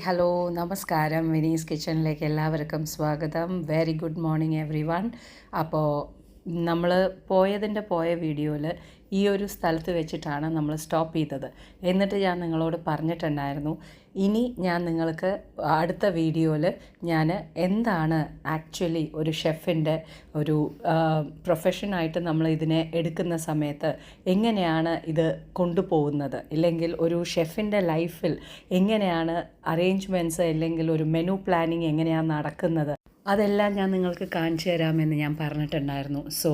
Hello നമസ്കാരം. വിനീസ് കിച്ചണിലേക്ക് എല്ലാവർക്കും സ്വാഗതം. Very good morning every one. അപ്പോൾ നമ്മൾ പോയ വീഡിയോയിൽ ഈ ഒരു സ്ഥലത്ത് വെച്ചിട്ടാണ് നമ്മൾ സ്റ്റോപ്പ് ചെയ്തത്. എന്നിട്ട് ഞാൻ നിങ്ങളോട് പറഞ്ഞിട്ടുണ്ടായിരുന്നു, ഇനി ഞാൻ നിങ്ങൾക്ക് അടുത്ത വീഡിയോയിൽ ഞാൻ എന്താണ് ആക്ച്വലി ഒരു ഷെഫിൻ്റെ ഒരു പ്രൊഫഷനായിട്ട് നമ്മൾ ഇതിനെ എടുക്കുന്ന സമയത്ത് എങ്ങനെയാണ് ഇത് കൊണ്ടുപോകുന്നത്, ഇല്ലെങ്കിൽ ഒരു ഷെഫിൻ്റെ ലൈഫിൽ എങ്ങനെയാണ് അറേഞ്ച്മെൻറ്റ്സ് അല്ലെങ്കിൽ ഒരു മെനു പ്ലാനിങ് എങ്ങനെയാണ് നടക്കുന്നത്, അതെല്ലാം ഞാൻ നിങ്ങൾക്ക് കാണിച്ചു തരാമെന്ന് ഞാൻ പറഞ്ഞിട്ടുണ്ടായിരുന്നു. സോ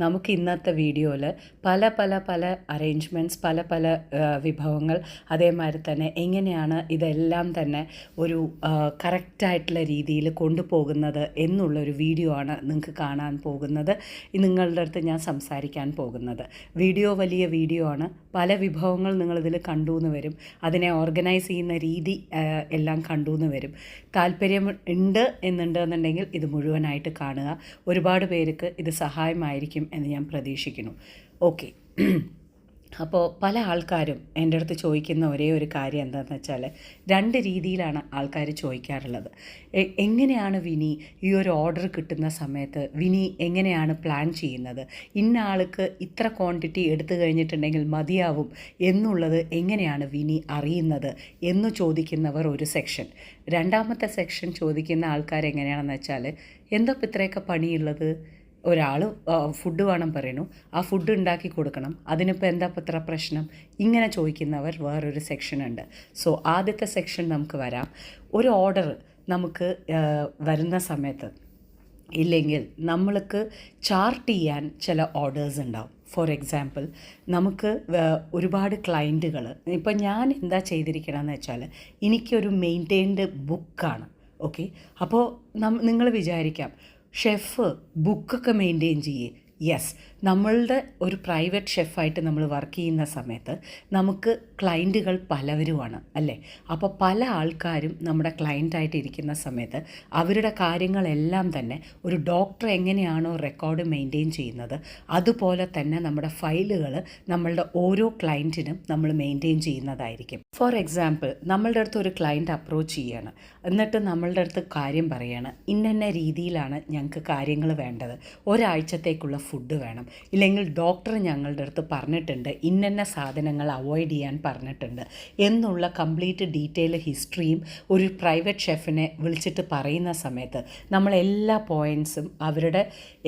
നമുക്ക് ഇന്നത്തെ വീഡിയോയിൽ പല അറേഞ്ച്മെൻറ്റ്സ്, പല വിഭവങ്ങൾ, അതേമാതിരി തന്നെ എങ്ങനെയാണ് ഇതെല്ലാം തന്നെ ഒരു കറക്റ്റായിട്ടുള്ള രീതിയിൽ കൊണ്ടുപോകുന്നത് എന്നുള്ളൊരു വീഡിയോ ആണ് നിങ്ങൾക്ക് കാണാൻ പോകുന്നത്. നിങ്ങളുടെ അടുത്ത് ഞാൻ സംസാരിക്കാൻ പോകുന്നത്. വീഡിയോ വലിയ വീഡിയോ ആണ്. പല വിഭവങ്ങൾ നിങ്ങളിതിൽ കണ്ടുവെന്ന് വരും. അതിനെ ഓർഗനൈസ് ചെയ്യുന്ന രീതി എല്ലാം കണ്ടുവെന്ന് വരും. താല്പര്യം ഉണ്ട് എന്നുണ്ടെന്നുണ്ടെങ്കിൽ ഇത് മുഴുവനായിട്ട് കാണുക. ഒരുപാട് പേർക്ക് ഇത് സഹായമായിരിക്കും എന്ന് ഞാൻ പ്രതീക്ഷിക്കുന്നു. ഓക്കെ, അപ്പോൾ പല ആൾക്കാരും എൻ്റെ അടുത്ത് ചോദിക്കുന്ന ഒരേ ഒരു കാര്യം എന്താണെന്ന് വെച്ചാൽ, രണ്ട് രീതിയിലാണ് ആൾക്കാർ ചോദിക്കാറുള്ളത്. എങ്ങനെയാണ് വിനി ഈ ഒരു ഓർഡർ കിട്ടുന്ന സമയത്ത് വിനി എങ്ങനെയാണ് പ്ലാൻ ചെയ്യുന്നത്, ഇന്ന ആൾക്ക് ഇത്ര ക്വാണ്ടിറ്റി എടുത്തു കഴിഞ്ഞിട്ടുണ്ടെങ്കിൽ മതിയാവും എന്നുള്ളത് എങ്ങനെയാണ് വിനി അറിയുന്നത് എന്ന് ചോദിക്കുന്നവർ ഒരു സെക്ഷൻ. രണ്ടാമത്തെ സെക്ഷൻ ചോദിക്കുന്ന ആൾക്കാർ എങ്ങനെയാണെന്ന് വെച്ചാൽ, എന്താ ഇപ്പം ഇത്രയൊക്കെ പണിയുള്ളത്, ഒരാൾ ഫുഡ് വേണം പറയണു, ആ ഫുഡ് ഉണ്ടാക്കി കൊടുക്കണം, അതിനിപ്പോൾ എന്താ ഇത്ര പ്രശ്നം, ഇങ്ങനെ ചോദിക്കുന്നവർ വേറൊരു സെക്ഷൻ ഉണ്ട്. സോ ആദ്യത്തെ സെക്ഷൻ നമുക്ക് വരാം. ഒരു ഓർഡർ നമുക്ക് വരുന്ന സമയത്ത് ഇല്ലെങ്കിൽ നമ്മൾക്ക് ചാർട്ട് ചെയ്യാൻ ചില ഓർഡേഴ്സ് ഉണ്ടാവും. ഫോർ എക്സാമ്പിൾ, നമുക്ക് ഒരുപാട് ക്ലയൻറ്റുകൾ, ഇപ്പം ഞാൻ എന്താ ചെയ്തിരിക്കണമെന്ന് വെച്ചാൽ, എനിക്കൊരു മെയിൻറ്റെയിൻഡ് ബുക്കാണ്. ഓക്കെ, അപ്പോൾ നിങ്ങൾ വിചാരിക്കാം ഷെഫ് ബുക്കൊക്കെ മെയിൻറ്റെയിൻ ചെയ്യേ. യെസ്, നമ്മളുടെ ഒരു പ്രൈവറ്റ് ഷെഫായിട്ട് നമ്മൾ വർക്ക് ചെയ്യുന്ന സമയത്ത് നമുക്ക് ക്ലയൻറ്റുകൾ പലവരുമാണ് അല്ലേ. അപ്പോൾ പല ആൾക്കാരും നമ്മുടെ ക്ലയൻറ്റായിട്ട് ഇരിക്കുന്ന സമയത്ത് അവരുടെ കാര്യങ്ങളെല്ലാം തന്നെ ഒരു ഡോക്ടർ എങ്ങനെയാണോ റെക്കോർഡ് മെയിൻറ്റെയിൻ ചെയ്യുന്നത്, അതുപോലെ തന്നെ നമ്മുടെ ഫയലുകൾ നമ്മളുടെ ഓരോ ക്ലയൻറ്റിനും നമ്മൾ മെയിൻറ്റെയിൻ ചെയ്യുന്നതായിരിക്കും. ഫോർ എക്സാമ്പിൾ, നമ്മളുടെ അടുത്ത് ഒരു ക്ലയൻറ്റ് അപ്രോച്ച് ചെയ്യാണ്, എന്നിട്ട് നമ്മളുടെ അടുത്ത് കാര്യം പറയുകയാണ്, ഇന്ന രീതിയിലാണ് ഞങ്ങൾക്ക് കാര്യങ്ങൾ വേണ്ടത്, ഒരാഴ്ചത്തേക്കുള്ള ഫുഡ് വേണം, ഇല്ലെങ്കിൽ ഡോക്ടർ ഞങ്ങളുടെ അടുത്ത് പറഞ്ഞിട്ടുണ്ട് ഇന്ന സാധനങ്ങൾ അവോയ്ഡ് ചെയ്യാൻ പറഞ്ഞിട്ടുണ്ട് എന്നുള്ള കംപ്ലീറ്റ് ഡീറ്റെയിൽ ഹിസ്റ്ററിയും ഒരു പ്രൈവറ്റ് ഷെഫിനെ വിളിച്ചിട്ട് പറയുന്ന സമയത്ത് നമ്മൾ എല്ലാ പോയിൻറ്റ്സും, അവരുടെ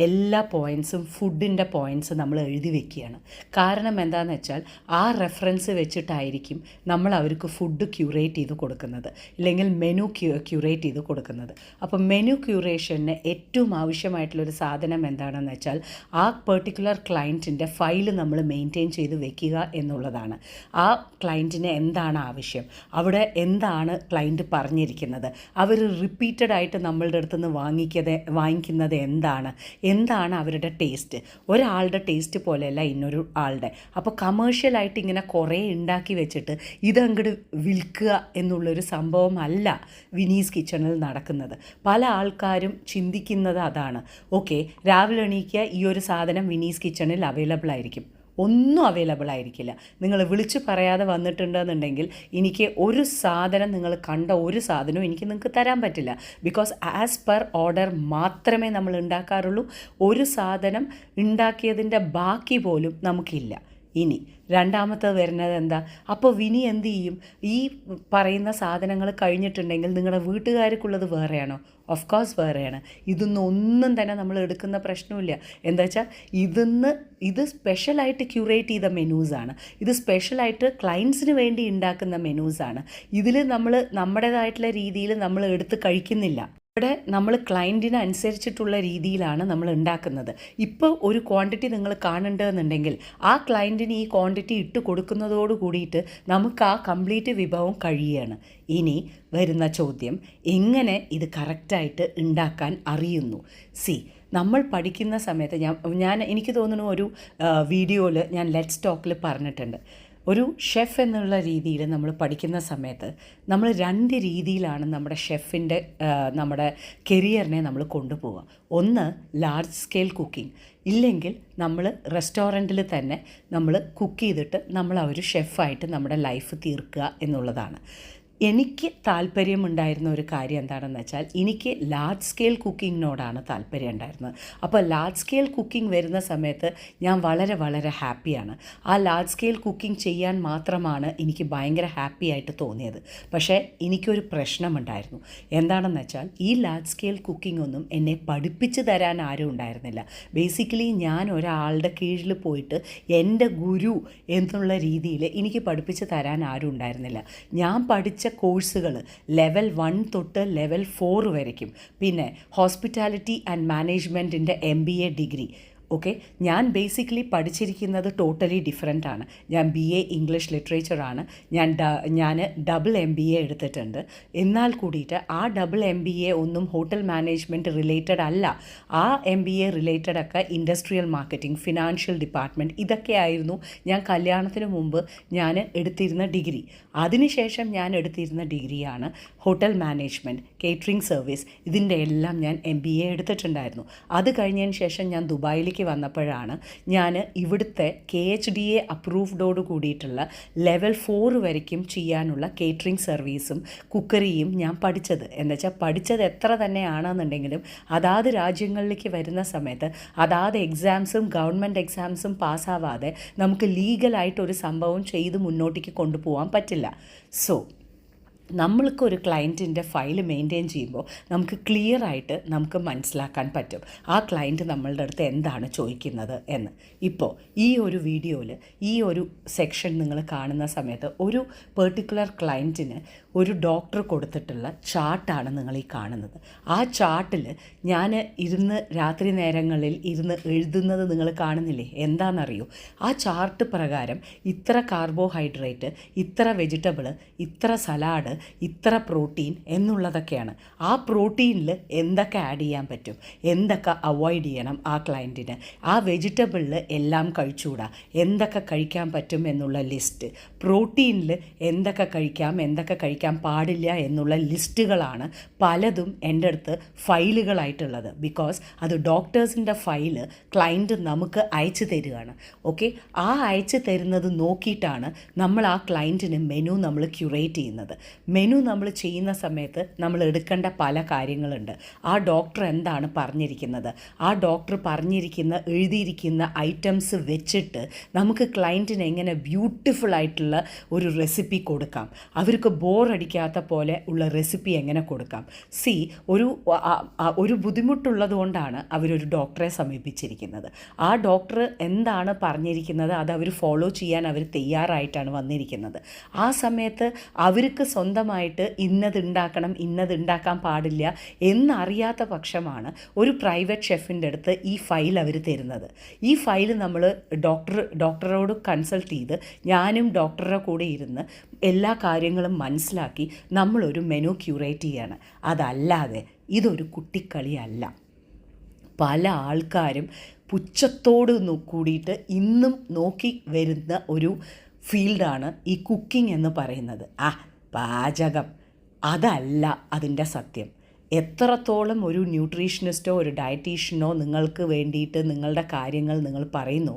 എല്ലാ പോയിൻറ്റ്സും, ഫുഡിൻ്റെ പോയിൻറ്റ്സ് നമ്മൾ എഴുതി വെക്കുകയാണ്. കാരണം എന്താണെന്ന് വെച്ചാൽ ആ റെഫറൻസ് വെച്ചിട്ടായിരിക്കും നമ്മൾ അവർക്ക് ഫുഡ് ക്യൂറേറ്റ് ചെയ്ത് കൊടുക്കുന്നത്, ഇല്ലെങ്കിൽ മെനു ക്യൂറേറ്റ് ചെയ്ത് കൊടുക്കുന്നത്. അപ്പോൾ മെനു ക്യൂറേഷന് ഏറ്റവും ആവശ്യമായിട്ടുള്ളൊരു സാധനം എന്താണെന്ന് വെച്ചാൽ ആ പെർട്ടിക്കുലർ ക്ലയൻറ്റിൻ്റെ ഫയൽ നമ്മൾ മെയിൻറ്റെയിൻ ചെയ്ത് വെക്കുക എന്നുള്ളതാണ്. ആ ക്ലയൻറ്റിന് എന്താണ് ആവശ്യം, അവിടെ എന്താണ് ക്ലയൻറ്റ് പറഞ്ഞിരിക്കുന്നത്, അവർ റിപ്പീറ്റഡ് ആയിട്ട് നമ്മളുടെ അടുത്ത് നിന്ന് വാങ്ങിക്കുന്നത് എന്താണ് അവരുടെ ടേസ്റ്റ്. ഒരാളുടെ ടേസ്റ്റ് പോലെയല്ല ഇന്നൊരു ആളുടെ. അപ്പോൾ കമേഴ്ഷ്യലായിട്ട് ഇങ്ങനെ കുറേ ഉണ്ടാക്കി വെച്ചിട്ട് ഇതങ്ങോട്ട് വിൽക്കുക എന്നുള്ളൊരു സംഭവമല്ല വിനീസ് കിച്ചണിൽ നടക്കുന്നത്. പല ആൾക്കാരും ചിന്തിക്കുന്നത് അതാണ്. ഓക്കെ, രാവിലെ എണീക്കുക, ഈ ഒരു സാധനം വിനീസ് കിച്ചണിൽ അവൈലബിൾ ആയിരിക്കും. ഒന്നും അവൈലബിൾ ആയിരിക്കില്ല. നിങ്ങൾ വിളിച്ച് പറയാതെ വന്നിട്ടുണ്ടെന്നുണ്ടെങ്കിൽ എനിക്ക് ഒരു സാധനം, നിങ്ങൾ കണ്ട ഒരു സാധനവും നിങ്ങൾക്ക് തരാൻ പറ്റില്ല. ബിക്കോസ് ആസ് പെർ ഓർഡർ മാത്രമേ നമ്മൾ ഉണ്ടാക്കാറുള്ളൂ. ഒരു സാധനം ഉണ്ടാക്കിയതിൻ്റെ ബാക്കി പോലും നമുക്കില്ല. ഇനി രണ്ടാമത്തെ വരുന്നത് എന്താ, അപ്പോൾ വിനി എന്ത് ചെയ്യും, ഈ പറയുന്ന സാധനങ്ങൾ കഴിഞ്ഞിട്ടുണ്ടെങ്കിൽ നിങ്ങളുടെ വീട്ടുകാർക്കുള്ളത് വേറെയാണോ? ഓഫ് കോഴ്സ് വേറെയാണ്. ഒന്നും തന്നെ നമ്മൾ എടുക്കുന്ന പ്രശ്നമില്ല. എന്താ വെച്ചാൽ ഇത് സ്പെഷ്യലായിട്ട് ക്യൂറേറ്റ് ചെയ്ത മെനൂസാണ്, ഇത് സ്പെഷ്യലായിട്ട് ക്ലയൻസിന് വേണ്ടി ഉണ്ടാക്കുന്ന മെനൂസാണ്. ഇതിൽ നമ്മൾ നമ്മുടേതായിട്ടുള്ള രീതിയിൽ നമ്മൾ എടുത്ത് കഴിക്കുന്നില്ല. ഇവിടെ നമ്മൾ ക്ലയൻറ്റിന് അനുസരിച്ചിട്ടുള്ള രീതിയിലാണ് നമ്മൾ ഉണ്ടാക്കുന്നത്. ഇപ്പോൾ ഒരു ക്വാണ്ടിറ്റി നിങ്ങൾ കാണുന്നുണ്ടെന്നുണ്ടെങ്കിൽ ആ ക്ലയൻറ്റിന് ഈ ക്വാണ്ടിറ്റി ഇട്ട് കൊടുക്കുന്നതോട് കൂടിയിട്ട് നമുക്ക് ആ കംപ്ലീറ്റ് വിഭവം കഴിയുകയാണ്. ഇനി വരുന്ന ചോദ്യം, എങ്ങനെ ഇത് കറക്റ്റായിട്ട് ഉണ്ടാക്കാൻ അറിയുന്നു? നമ്മൾ പഠിക്കുന്ന സമയത്ത് എനിക്ക് തോന്നുന്നു ഒരു വീഡിയോയിൽ ഞാൻ ലെറ്റ്സ് ടോക്കിൽ പറഞ്ഞിട്ടുണ്ട്, ഒരു ഷെഫ് എന്നുള്ള രീതിയിൽ നമ്മൾ പഠിക്കുന്ന സമയത്ത് നമ്മൾ രണ്ട് രീതിയിലാണ് നമ്മുടെ ഷെഫിൻ്റെ നമ്മുടെ കരിയറിനെ നമ്മൾ കൊണ്ടുപോവുക. ഒന്ന് ലാർജ് സ്കെയിൽ കുക്കിംഗ്, ഇല്ലെങ്കിൽ നമ്മൾ റെസ്റ്റോറൻറ്റിൽ തന്നെ നമ്മൾ കുക്ക് ചെയ്തിട്ട് നമ്മൾ ഒരു ഷെഫായിട്ട് നമ്മുടെ ലൈഫ് തീർക്കുക എന്നുള്ളതാണ്. എനിക്ക് താല്പര്യമുണ്ടായിരുന്ന ഒരു കാര്യം എന്താണെന്ന് വെച്ചാൽ എനിക്ക് ലാർജ് സ്കെയിൽ കുക്കിങ്ങിനോടാണ് താല്പര്യം ഉണ്ടായിരുന്നത്. അപ്പോൾ ലാർജ് സ്കെയിൽ കുക്കിംഗ് വരുന്ന സമയത്ത് ഞാൻ വളരെ വളരെ ഹാപ്പിയാണ്. ആ ലാർജ് സ്കെയിൽ കുക്കിംഗ് ചെയ്യാൻ മാത്രമാണ് എനിക്ക് ഭയങ്കര ഹാപ്പി ആയിട്ട് തോന്നിയത്. പക്ഷേ എനിക്കൊരു പ്രശ്നമുണ്ടായിരുന്നു. എന്താണെന്ന് വെച്ചാൽ ഈ ലാർജ് സ്കെയിൽ കുക്കിംഗ് ഒന്നും എന്നെ പഠിപ്പിച്ച് തരാൻ ആരും ഉണ്ടായിരുന്നില്ല. ബേസിക്കലി ഞാൻ ഒരാളുടെ കീഴിൽ പോയിട്ട് എൻ്റെ ഗുരു എന്നുള്ള രീതിയിൽ എനിക്ക് പഠിപ്പിച്ച് തരാൻ ആരും ഉണ്ടായിരുന്നില്ല. ഞാൻ പഠിച്ച കോഴ്സുകൾ ലെവൽ 1 തൊട്ട് ലെവൽ 4 വരയ്ക്കും. പിന്നെ ഹോസ്പിറ്റാലിറ്റി ആൻഡ് മാനേജ്മെൻറ്റിൻ്റെ MBA ഡിഗ്രി. ഓക്കെ, ഞാൻ ബേസിക്കലി പഠിച്ചിരിക്കുന്നത് ടോട്ടലി ഡിഫറെൻ്റ് ആണ്. ഞാൻ BA ഇംഗ്ലീഷ് ലിറ്ററേച്ചറാണ്. ഞാൻ ഡബിൾ MBA എടുത്തിട്ടുണ്ട്. എന്നാൽ കൂടിയിട്ട് ആ ഡബിൾ MBA ഒന്നും ഹോട്ടൽ മാനേജ്മെൻറ്റ് റിലേറ്റഡ് അല്ല. ആ MBA റിലേറ്റഡ് ഒക്കെ ഇൻഡസ്ട്രിയൽ മാർക്കറ്റിംഗ്, ഫിനാൻഷ്യൽ ഡിപ്പാർട്ട്മെൻറ്റ്, ഇതൊക്കെയായിരുന്നു ഞാൻ കല്യാണത്തിന് മുമ്പ് ഞാൻ എടുത്തിരുന്ന ഡിഗ്രി. അതിനുശേഷം ഞാൻ എടുത്തിരുന്ന ഡിഗ്രിയാണ് ഹോട്ടൽ മാനേജ്മെൻറ്റ്, കേറ്ററിംഗ് സർവീസ്. ഇതിൻ്റെ എല്ലാം ഞാൻ MBA എടുത്തിട്ടുണ്ടായിരുന്നു. അത് കഴിഞ്ഞതിന് ശേഷം ഞാൻ ദുബായിലേക്ക് വന്നപ്പോഴാണ് ഞാൻ ഇവിടുത്തെ KHDA അപ്രൂവ്ഡോട് കൂടിയിട്ടുള്ള ലെവൽ 4 വരയ്ക്കും ചെയ്യാനുള്ള കേറ്ററിംഗ് സർവീസും കുക്കറിയും ഞാൻ പഠിച്ചത്. എന്നുവെച്ചാൽ പഠിച്ചത് എത്ര തന്നെയാണെന്നുണ്ടെങ്കിലും അതാത് രാജ്യങ്ങളിലേക്ക് വരുന്ന സമയത്ത് അതാത് എക്സാംസും ഗവൺമെൻറ് എക്സാംസും പാസ്സാവാതെ നമുക്ക് ലീഗലായിട്ടൊരു സംഭവം ചെയ്ത് മുന്നോട്ടേക്ക് കൊണ്ടുപോകാൻ പറ്റില്ല. സോ നമ്മൾക്കൊരു ക്ലയൻറ്റിൻ്റെ ഫയൽ മെയിൻറ്റെയിൻ ചെയ്യുമ്പോൾ നമുക്ക് ക്ലിയറായിട്ട് നമുക്ക് മനസ്സിലാക്കാൻ പറ്റും ആ ക്ലയൻറ്റ് നമ്മളുടെ അടുത്ത് എന്താണ് ചോദിക്കുന്നത് എന്ന്. ഇപ്പോൾ ഈ ഒരു വീഡിയോയിൽ ഈ ഒരു സെക്ഷൻ നിങ്ങൾ കാണുന്ന സമയത്ത് ഒരു പെർട്ടിക്കുലർ ക്ലയൻറ്റിന് ഒരു ഡോക്ടർ കൊടുത്തിട്ടുള്ള ചാർട്ടാണ് നിങ്ങൾ ഈ കാണുന്നത്. ആ ചാർട്ടിൽ ഞാൻ ഇരുന്ന് രാത്രി നേരങ്ങളിൽ ഇരുന്ന് എഴുതുന്നത് നിങ്ങൾ കാണുന്നില്ലേ? എന്താണെന്നറിയോ? ആ ചാർട്ട് പ്രകാരം ഇത്ര കാർബോഹൈഡ്രേറ്റ്, ഇത്ര വെജിറ്റബിൾ, ഇത്ര സലാഡ്, ഇത്ര പ്രോട്ടീൻ എന്നുള്ളതൊക്കെയാണ്. ആ പ്രോട്ടീനിൽ എന്തൊക്കെ ആഡ് ചെയ്യാൻ പറ്റും, എന്തൊക്കെ അവോയ്ഡ് ചെയ്യണം ആ ക്ലയൻറ്റിന്, ആ വെജിറ്റബിളിൽ എല്ലാം കഴിച്ചുകൂടാ, എന്തൊക്കെ കഴിക്കാൻ പറ്റും എന്നുള്ള ലിസ്റ്റ്, പ്രോട്ടീനിൽ എന്തൊക്കെ കഴിക്കാം, എന്തൊക്കെ കഴിക്കാൻ പാടില്ല എന്നുള്ള ലിസ്റ്റുകളാണ് പലതും എൻ്റെ അടുത്ത് ഫയലുകളായിട്ടുള്ളത്. ബിക്കോസ് അത് ഡോക്ടേഴ്സിൻ്റെ ഫയല് ക്ലയൻറ്റ് നമുക്ക് അയച്ചു തരികയാണ്. ഓക്കെ, ആ അയച്ചു തരുന്നത് നോക്കിയിട്ടാണ് നമ്മൾ ആ ക്ലയൻറ്റിന് മെനു നമ്മൾ ക്യൂറേറ്റ് ചെയ്യുന്നത്. മെനു നമ്മൾ ചെയ്യുന്ന സമയത്ത് നമ്മൾ എടുക്കേണ്ട പല കാര്യങ്ങളുണ്ട്. ആ ഡോക്ടർ എന്താണ് പറഞ്ഞിരിക്കുന്നത്, ആ ഡോക്ടർ എഴുതിയിരിക്കുന്ന ഐറ്റംസ് വെച്ചിട്ട് നമുക്ക് ക്ലയൻറ്റിന് എങ്ങനെ ബ്യൂട്ടിഫുൾ ആയിട്ടുള്ള ഒരു റെസിപ്പി കൊടുക്കാം, അവർക്ക് ബോറടിക്കാത്ത പോലെ ഉള്ള റെസിപ്പി എങ്ങനെ കൊടുക്കാം. ഒരു ബുദ്ധിമുട്ടുള്ളത് കൊണ്ടാണ് അവരൊരു ഡോക്ടറെ സമീപിച്ചിരിക്കുന്നത്. ആ ഡോക്ടർ എന്താണ് പറഞ്ഞിരിക്കുന്നത് അത് അവർ ഫോളോ ചെയ്യാൻ അവർ തയ്യാറായിട്ടാണ് വന്നിരിക്കുന്നത്. ആ സമയത്ത് അവർക്ക് സ്വന്തമായിട്ട് ഇന്നത് ഉണ്ടാക്കാൻ പാടില്ല എന്നറിയാത്ത പക്ഷമാണ് ഒരു പ്രൈവറ്റ് ഷെഫിൻ്റെ അടുത്ത് ഈ ഫയൽ അവർ തരുന്നത്. ഈ ഫയൽ നമ്മൾ ഡോക്ടറോട് കൺസൾട്ട് ചെയ്ത് ഞാനും ഡോക്ടറുടെ കൂടെ ഇരുന്ന് എല്ലാ കാര്യങ്ങളും മനസ്സിലാക്കി നമ്മളൊരു മെനു ക്യൂറേറ്റ് ചെയ്യാണ്. അതല്ലാതെ ഇതൊരു കുട്ടിക്കളിയല്ല. പല ആൾക്കാരും പുച്ഛത്തോട് കൂടിയിട്ട് ഇന്നും നോക്കി വരുന്ന ഒരു ഫീൽഡാണ് ഈ കുക്കിംഗ് എന്ന് പറയുന്നത്. പാചകം അതല്ല അതിൻ്റെ സത്യം. എത്രത്തോളം ഒരു ന്യൂട്രീഷനിസ്റ്റോ ഒരു ഡയറ്റീഷ്യനോ നിങ്ങൾക്ക് വേണ്ടിയിട്ട് നിങ്ങളുടെ കാര്യങ്ങൾ നിങ്ങൾ പറയുന്നു,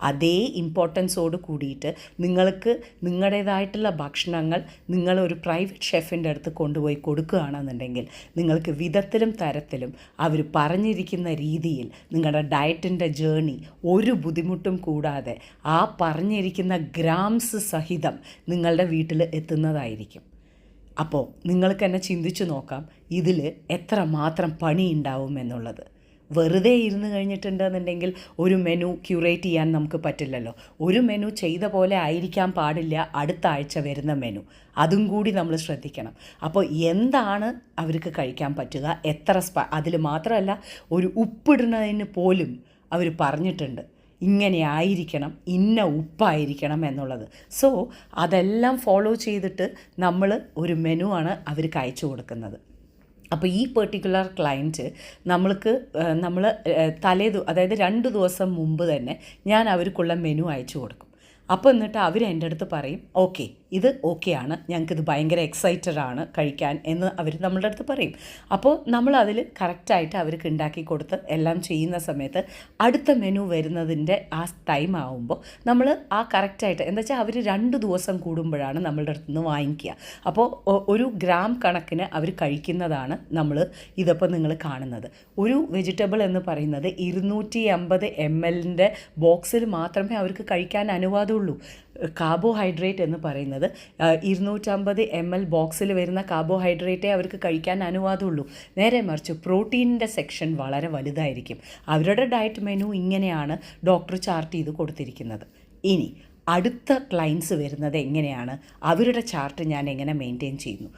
അതേ ഇമ്പോർട്ടൻസോട് കൂടിയിട്ട് നിങ്ങൾക്ക് നിങ്ങളുടേതായിട്ടുള്ള ഭക്ഷണങ്ങൾ നിങ്ങളൊരു പ്രൈവറ്റ് ഷെഫിൻ്റെ അടുത്ത് കൊണ്ടുപോയി കൊടുക്കുകയാണെന്നുണ്ടെങ്കിൽ നിങ്ങൾക്ക് വിധത്തിലും തരത്തിലും അവർ പറഞ്ഞിരിക്കുന്ന രീതിയിൽ നിങ്ങളുടെ ഡയറ്റിൻ്റെ ജേർണി ഒരു ബുദ്ധിമുട്ടും കൂടാതെ ആ പറഞ്ഞിരിക്കുന്ന ഗ്രാംസ് സഹിതം നിങ്ങളുടെ വീട്ടിൽ എത്തുന്നതായിരിക്കും. അപ്പോൾ നിങ്ങൾക്ക് തന്നെ ചിന്തിച്ചു നോക്കാം ഇതിൽ എത്രമാത്രം പണി ഉണ്ടാവും എന്നുള്ളത്. വെറുതെ ഇരുന്ന് കഴിഞ്ഞിട്ടുണ്ടെന്നുണ്ടെങ്കിൽ ഒരു മെനു ക്യൂറേറ്റ് ചെയ്യാൻ നമുക്ക് പറ്റില്ലല്ലോ. ഒരു മെനു ചെയ്ത പോലെ ആയിരിക്കാൻ പാടില്ല അടുത്ത ആഴ്ച വരുന്ന മെനു, അതും കൂടി നമ്മൾ ശ്രദ്ധിക്കണം. അപ്പോൾ എന്താണ് അവർക്ക് കഴിക്കാൻ പറ്റുക, എത്ര അതിൽ മാത്രമല്ല ഒരു ഉപ്പിടുന്നതിന് പോലും അവർ പറഞ്ഞിട്ടുണ്ട് ഇങ്ങനെ ആയിരിക്കണം, ഇന്ന ഉപ്പായിരിക്കണം എന്നുള്ളത്. സോ അതെല്ലാം ഫോളോ ചെയ്തിട്ട് നമ്മൾ ഒരു മെനു ആണ് അവർക്ക് അയച്ചു കൊടുക്കുന്നത്. അപ്പോൾ ഈ പെർട്ടിക്കുലർ ക്ലയൻറ്റ് നമ്മൾ അതായത് 2 ദിവസം മുമ്പ് തന്നെ ഞാൻ അവർക്കുള്ള മെനു അയച്ചു കൊടുക്കും. അപ്പോൾ എന്നിട്ട് അവർ എൻ്റെ അടുത്ത് പറയും, ഓക്കെ ഇത് ഓക്കെയാണ്, ഞങ്ങൾക്കിത് ഭയങ്കര എക്സൈറ്റഡ് ആണ് കഴിക്കാൻ എന്ന് അവർ നമ്മളുടെ അടുത്ത് പറയും. അപ്പോൾ നമ്മൾ അതിൽ കറക്റ്റായിട്ട് അവർക്ക് ഉണ്ടാക്കി കൊടുത്ത് എല്ലാം ചെയ്യുന്ന സമയത്ത് അടുത്ത മെനു വരുന്നതിൻ്റെ ആ ടൈം ആകുമ്പോൾ നമ്മൾ ആ കറക്റ്റായിട്ട് എന്താ വെച്ചാൽ അവർ 2 ദിവസം കൂടുമ്പോഴാണ് നമ്മളുടെ അടുത്ത് നിന്ന് വാങ്ങിക്കുക. അപ്പോൾ ഒരു ഗ്രാം കണക്കിന് അവർ കഴിക്കുന്നതാണ് നമ്മൾ ഇതിപ്പോൾ നിങ്ങൾ കാണുന്നത്. ഒരു വെജിറ്റബിൾ എന്ന് പറയുന്നത് 250 ml ബോക്സിൽ മാത്രമേ അവർക്ക് കഴിക്കാൻ അനുവാദമുള്ളൂ. കാർബോഹൈഡ്രേറ്റ് എന്ന് പറയുന്നത് 250 ml ബോക്സിൽ വരുന്ന കാർബോഹൈഡ്രേറ്റേ അവർക്ക് കഴിക്കാൻ അനുവാദമുള്ളൂ. നേരെ മറിച്ച് പ്രോട്ടീനിൻ്റെ സെക്ഷൻ വളരെ വലുതായിരിക്കും. അവരുടെ ഡയറ്റ് മെനു ഇങ്ങനെയാണ് ഡോക്ടർ ചാർട്ട് ചെയ്ത് കൊടുത്തിരിക്കുന്നത്. ഇനി അടുത്ത ക്ലയൻസ് വരുന്നത് എങ്ങനെയാണ്, അവരുടെ ചാർട്ട് ഞാൻ എങ്ങനെ മെയിൻറ്റെയിൻ ചെയ്യുന്നു.